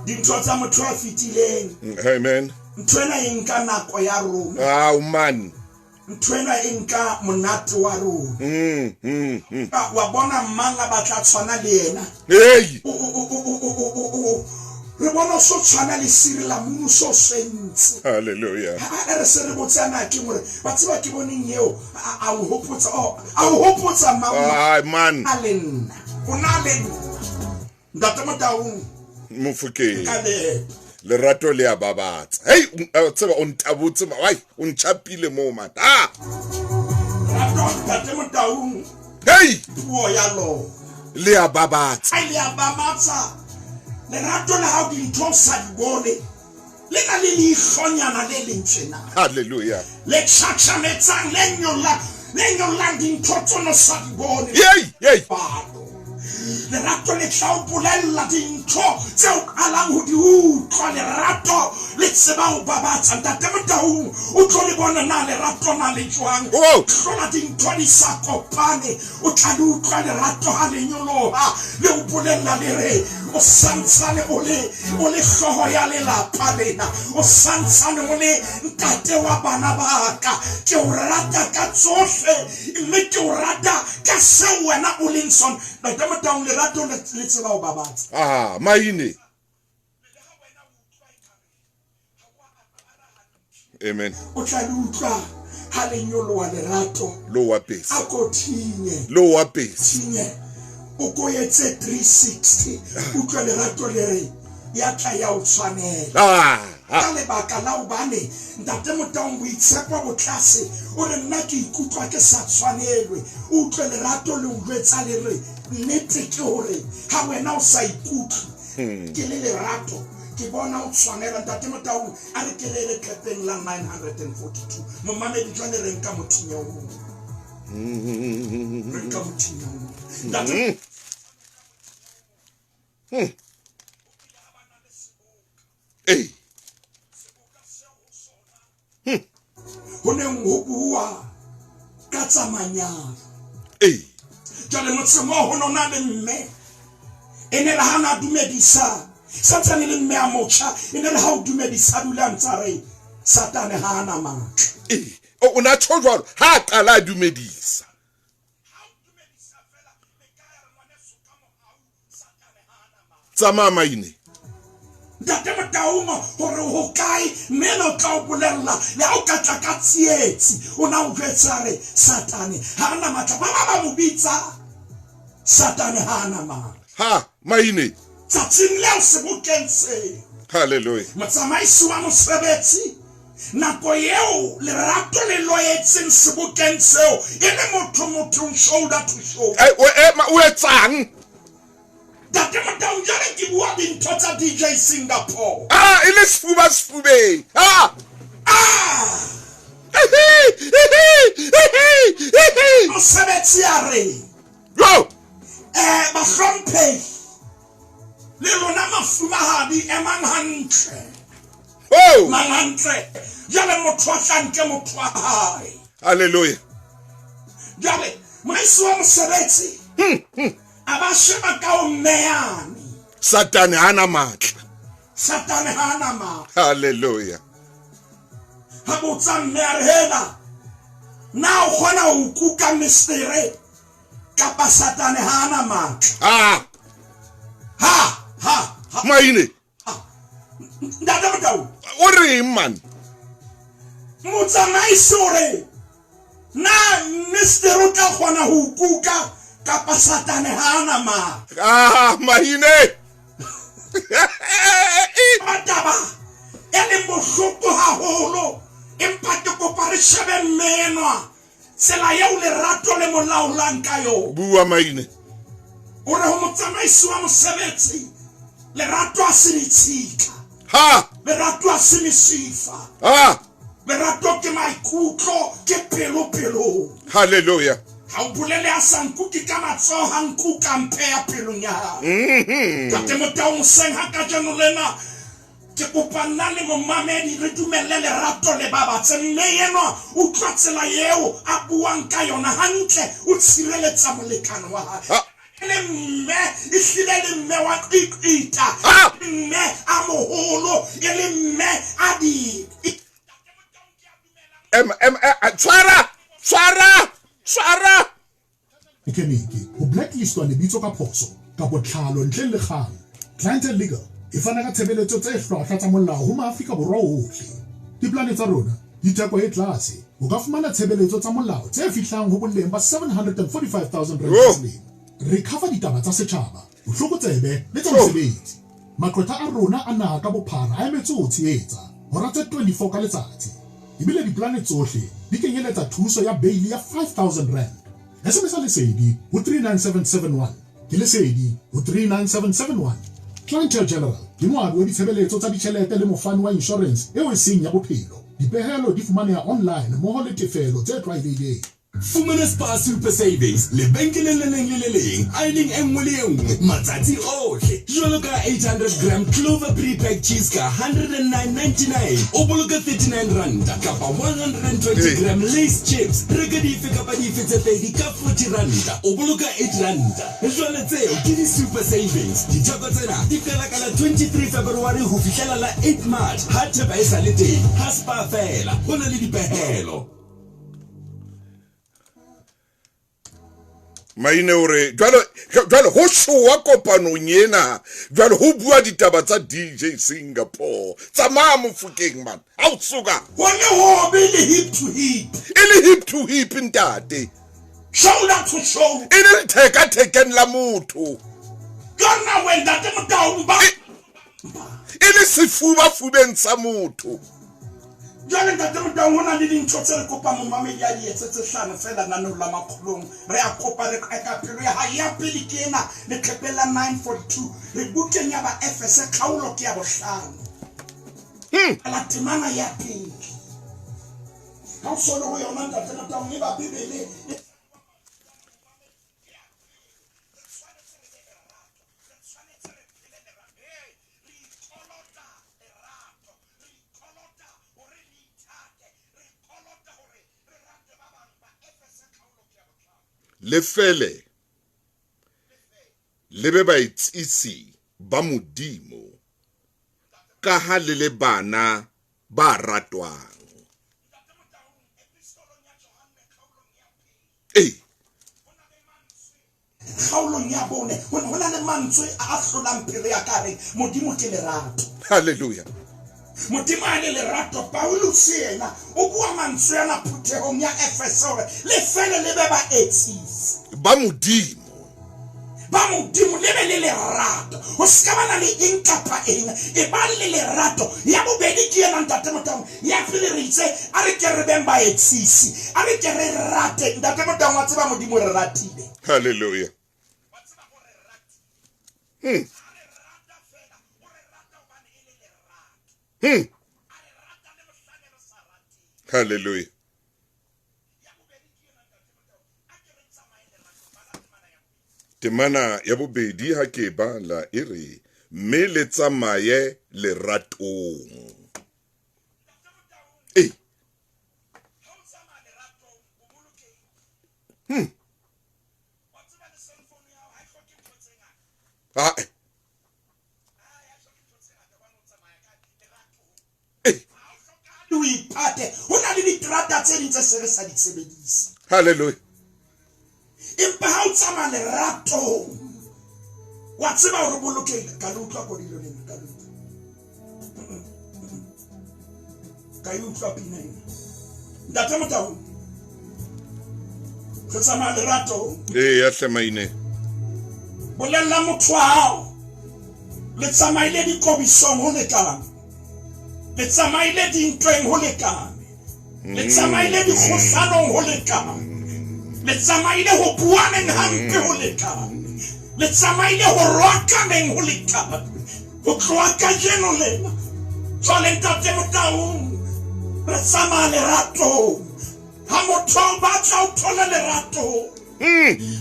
dintho tsa motho a fitileng Amen. ntwena e nka nako ya rona Man ntwena e nka monate wa rona wa bona mmanga ba tla tshwana le yena hey re bona so tshwana le Sirila Muso sentse hallelujah ha re se re botsana ke gore ba tseba ke boneng eo a o hopotsa mama man alenna ona le ntate Motaung Mofokeng ka le lerato le a babatsa hey tseba o ntabotse wai o ntšhapile mo man rato ntate Motaung hey puo ya lo le a babatsa le a babatsa lerato la hao dintho sa di bone le na le lehlonyana le lentjena hallelujah le tšhatšhametsang le nyolang dintho tsono sa di bone hey lerato le tla o bolella dintho tseo alang ho di utlwa lerato le tseba ho babatsa ntate Motaung o tlo le bona na lerato na le jwang hlola dintho di sa kopane o tla le utlwa lerato ha le nyoloha le o bolella le re o santsane o le hlooho ya lelapa lena o santsane o le ntate wa bana ba ka ke o rata ka tsohle mme ke o rata ka seo wena o leng sona ntate Motaung lerato le tseba ho babatsa maine amen o tla le utlwa ha le nyoloha lerato lo wa pesi a ko thinye lo wa pesi thinye o ko etse 360 utlwa lerato le re ya tla ya o tshwanela ka lebaka la obane ntate Motaung boitshepo bo tlase o re nna ke ikutlwa ke sa tshwanelwe utlwe lerato le o jwetsa le re nnete ke hore ha wena o sa ikutlwe ke le lerato ke bona o tshwanela ntate Motaung a re ke le klepeng la 942 momamedi jwane re nka mothinya o re nka mothinya o ntate hey ho ne ho bua ka tsa manyalo jale motsemo ho nona le mme ene la hana dumedisa satane le mme a motsha ene le ha o dumedisa dula ntsare satane ha ana matla o na tshojwa ha qala dumedisa tsama maine ntate Motaung hore ho kae meno tla o bolella le ha o ka tla ka tsietsi o na o jwetsa re satane ha ana matla ba mo bitsa satane ha ana matla maine tsatsing le sebokeng se hallelujah motsamaisi wa mosebetsi nako yeo lerato le loetseng sebokeng seo e le motho shoulder to shoulder o etsang ntate Motaung jare ke bua dintho tsa DJ Singapore e le sefube mosebetsi a re bahlomphehi le lona mafumahadi emang hantle mang hantle jale motho a tlanke motho a hae hallelujah jale moaisi wa mosebetsi aba sheba ka o mmeyane satane hana matla hallelujah ha botsa mme a re hela na o kgona ho kuka mistere kapa satane hana matla maine ntate Motaung o re man motsamaisi o re na mistere o tla kgona ho kuka kapa satane hana matla maine mataba ele bohloko haholo empa ke kopa re shebe menwa tsela yeo lerato le molaolang ka yo bua maine o re ho motsamaisi wa mosebetsi lerato a se ditshika lerato a se mesifa lerato ke maikutlo ke pelo hallelujah ha o bolele a sa nkuki ka matsoho ha nkuka mpheya pelong ya hao ntate Motaung seng ha ka jeno lena ke kopa nna le momamedi re dumelle lerato le babatse mme yenwa o tla tsela yeo a buang ka yona hantle o tshireletsa molekano wa hae le mme e hlile le mme wa qita mme a moholo e le mme a di Swara Ikeniki ho blacklistwa lebitso ka phoso ka botlhalo ntle le kgang Clientele Legal e fana ka tshebeletso tse hlwahlwa tsa molao ho Maafrika Borwa ohle diplane tsa rona di theko e tlase o ka fumana tshebeletso tsa molao tse fihlang ho boleng ba 745,000 rand. Re cover ditaba tsa setjhaba bohlokotsebe le tsa mosebetsi Makweta a rona a naha ka bophara a emetse ho tshehetsa hora tse 24 ka letsatsi. Ebile diplane tsohle di kenyeletsa thuso ya beili ya 5,000 rand. SMS lesedi ho 39771. Ke lesedi ho 39771. Clientele General ke moabi wa ditshebeletso tsa ditjhelete le mofani wa insurance eo e seng ya bophelo. Dipehelo di fumaneha online mmoho le tefelo tse tlwaelehileng. Fumana Spar Super Savings lebenkeleng le leng le le leng a leng e nngwe le e nngwe matsatsi ohle. Jwalo ka 800 gram Clover pre-packed cheese ka 109.99 o boloka 39 randa kapa 120 gram Lay's chips reka dife kapa dife tse pedi ka 40 randa o boloka 8 randa. Jwale tseo ke di Super Savings. Ditheko tsena di fela ka la 23 February ho fihlela la 8 March ha thepa e sa le teng ha Spar fela ho na le dipehelo. Maine ore jwale ho showa kopanong ena jwale ho bua ditaba tsa DJ Singapore tsa Mofokeng man ha o tsuka hone ho be le hip to hip ile hip to hip ntate shoulder to shoulder ile theka la motho kana wenda te motao ba ile sefuba fubeng sa motho jwale ntate motao hona le dintho tse re kopa mo mamedi a di etse tse hlano fela nna no la makgolong re a kopa re ka pelo ya ha ya pele kena le tlhepela 942 re bukeng ya ba FS khaolo ke ya bohlano la temana ya pele ha o solo ho yona ntate motao e ba bibele lefele lebe ba itsisi ba modimo ka ha le bana ba ratwang khaolong ya bone hona le mantswe a hlolang pele ya kare modimo ke lerato. Hallelujah. Modimo a le lerato Paulus yena o bua mantswe ana phuthehong ya Efeso le fele le be ba etsisi ba modimo le be le lerato o ska bana le eng kapa eng e ba le lerato ya bobedi ke yena ntate motang ya pele re itse a re ke re beng ba etsisi a re ke re rate ntate motang wa tseba modimo re ratile. Hallelujah. Hallelujah. Temana ya bobedi ha ke bala ere me le tsamaye le ratong. Hallelujah. Empa ha o tsama lerato wa tseba hore bolokile ka le utlwa ko dilo lena ka le utlwa pina ena ntate motao re tsama lerato ya hlemaine bolella motho wa hao le tsamaile dikobisong ho lekana le tsamaile dintweng ho lekana le tsamaile dikgoslanong ho lekana le tsamaile ho buaneng hampe ho lekana le tsamaile ho rwakaneng ho lekana ho tloha ka jeno lena jwale ntate motao re tsamaya lerato ha motho o batla o thole lerato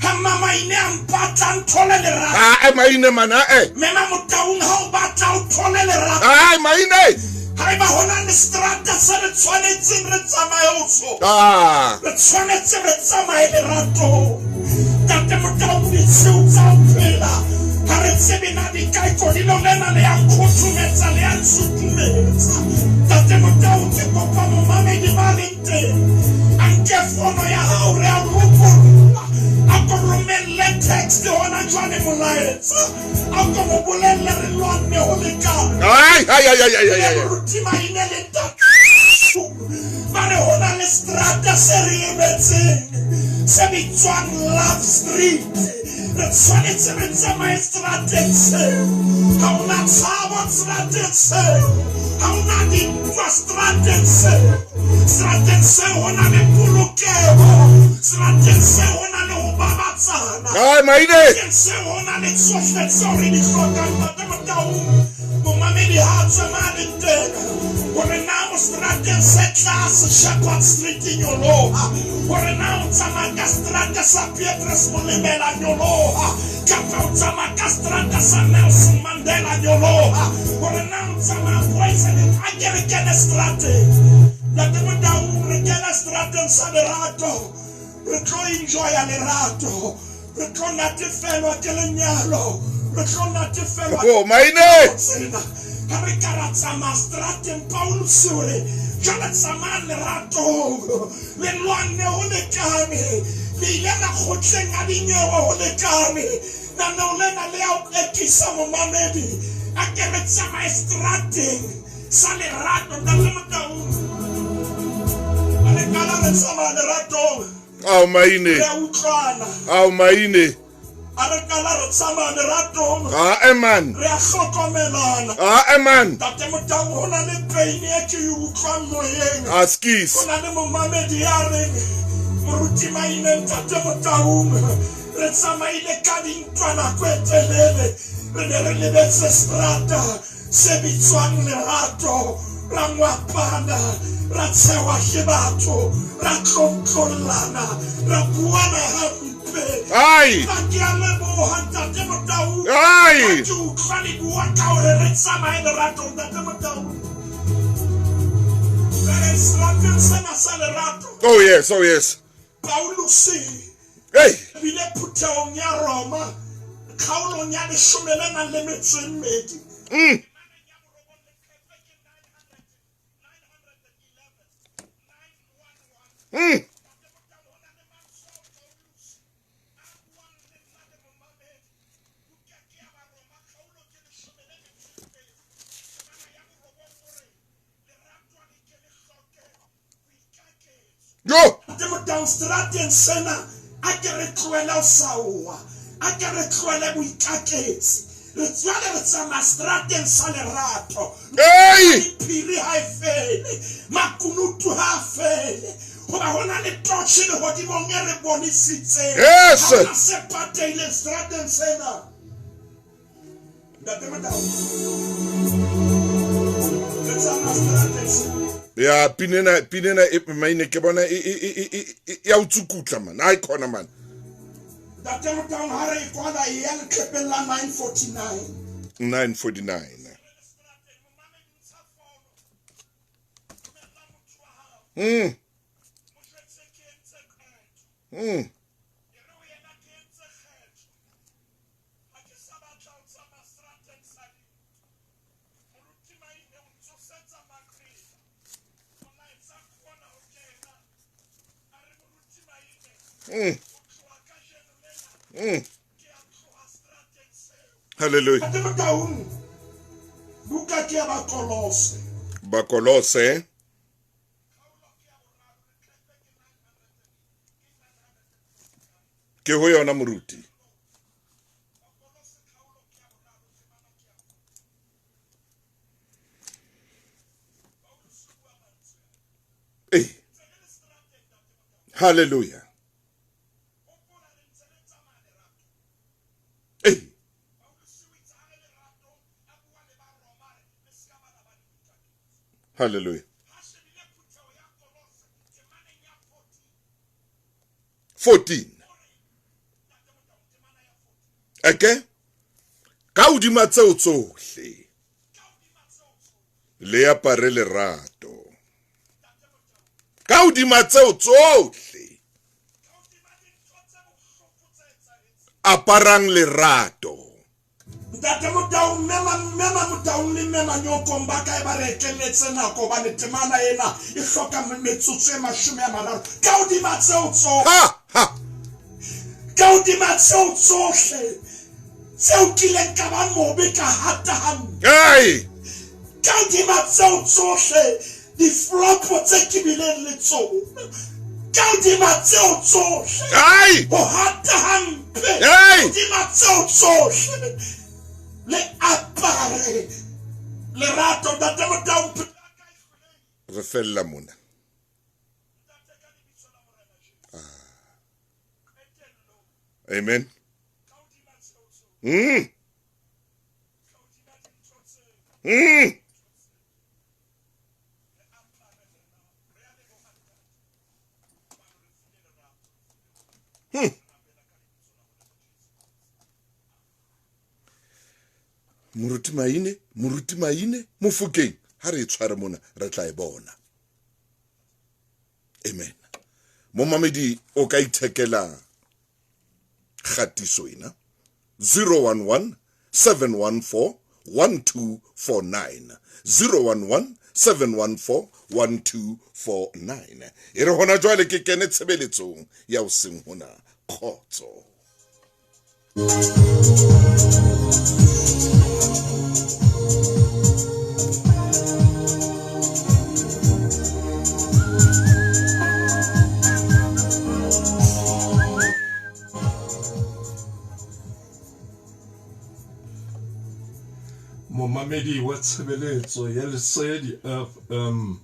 ha mama ine a mpatla nthole lerato maine mana mema motao ha o batla o thole lerato maine ha ba hona le strata sa re tshwanetseng re tsamaye o so re tshwanetse re tsamaye lerato tate motao di tseo tsa phela ha re tsebe na di kae kodilo lena le ya khuthumetsa le ya tsutumetsa tate motao ke kopa mo mamedi ba le teng anke fono ya hao re a rupolla a ko romelle text hona jwane molaetsa a ko mo bolelle re lwanne ho lekana rutima ine le tatu mare hona le strata se re emetseng se bitswang Love Street re tshwanetse re tsamaye seterateng seo ga ona tshabo seterateng seo ga ona dintwa seterateng seo seterateng seo go na le polokego seterateng seo go na le go babatsana Maine seo go na le tsohle tseo re di hlokang tate Motaung momamedi ha tsamaya le teng gore na mo seterateng se tlase Shepherd Street nyoloha gore na o tsamaya ka seterata sa Pietrus Molemela nyoloha kapa o tsamaya ka seterata sa Nelson Mandela nyoloha gore na o tsamaya Poison a ke re kene seterateng tate Motaung re kene seterateng sa lerato re tlo enjoya lerato re tlo natefelwa ke lenyalo re tlo natefelwa Maine ha re karatsama seterateng Paulus ore jala tsamaya leratong le lwane ho lekane le ile na kgotleng a dinyewa ho lekane na nolena le ao ekisa momamedi a ke re tsamaya seterateng sa lerato tate Motaung a le kala re tsamaya leratong Maine re a utlwana Maine a re kala re tsamaya leratong man re a hlokomelana man tate Motaung ho na le pain e ke e utlwang moyeng askis go na le momamedi ya reng moruti Maine tate Motaung re tsamaile ka dintwa nako e telele re ne re lebetse seterata se bitswang lerato ra ngwapana ra tshewa ke batho ra tlontlollana ra buana hampe ra ke a leboga tate Motaung ke utlwa le bua ka gore re tsamaye lerato tate Motaung re seterateng sena sa lerato oh yes Paulus bile phutheong ya Roma kgaolong ya 12 tate Motaung seterateng sena a ke re tloele o saoa a ke re tloele boikaketsi re tswale re tsamaya seterateng sa lerato phiri ha e fele makunutu ha a fele goba go na le torche le godimong e re bonisitseng ga ona se pateile seterateng sena tate Motaung re tsamaya seterateng sena ya pinena Maine ke bona ya utsukutla man a ikona man tate Motaung ha re ikwala e ya letlhepela 949 Hallelujah. tate Motaung buka ke ya Bakolose ke ho yona moruti hallelujah hallelujah 14 okay ka hodima tseo tsohle le apare lerato ka hodima tseo tsohle aparang lerato tate Motaung mema Motaung le mema nyoko mbaka e ba re keletse nako ba ne temana ena e hloka metsotso e 30 ka hodima tseo tsohle ka hodima tseo tsohle tseo kileng ka ba mobe ka hata hampe ka hodima tseo tsohle di flopo tse ke bileng le tsona ka hodima tseo tsohle Ai! ho hata hampe Ai! hodima tseo tsohle le apare lerato ntate Motau. Re fella mona. Amen. Moruti maine Mofokeng ha re tshware mona re tla e bona. Amen. Momamedi o ka ithekela khatiso ina 011 714 1249 011 714 1249. E re hona jwale ke kene tshebeletsong ya o seng hona khotso. Momamedi wa tshebeletso ya Lesedi FM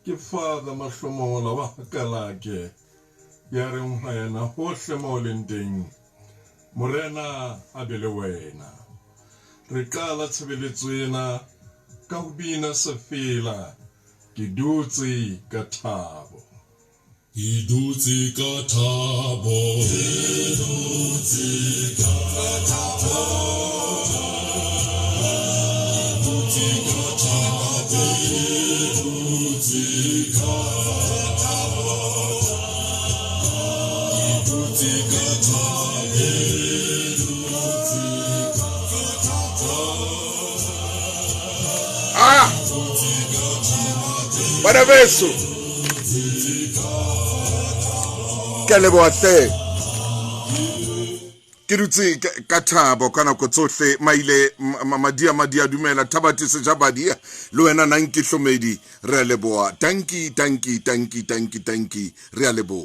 ke Father Mahlomola wa Kalake ya re ngwana hohle mo leng teng morena a bele wena re qala tshebeletso ena ka ho bina sefela ke dutse ka thabo ke dutse ka thabo ke dutse ka thabo Bana beso ke leboate ke dutse ka thabo ka nako tsohle maile madia dumela thabati sejabadia le wena nang ke hlomedi re a leboa tanki re a leboa.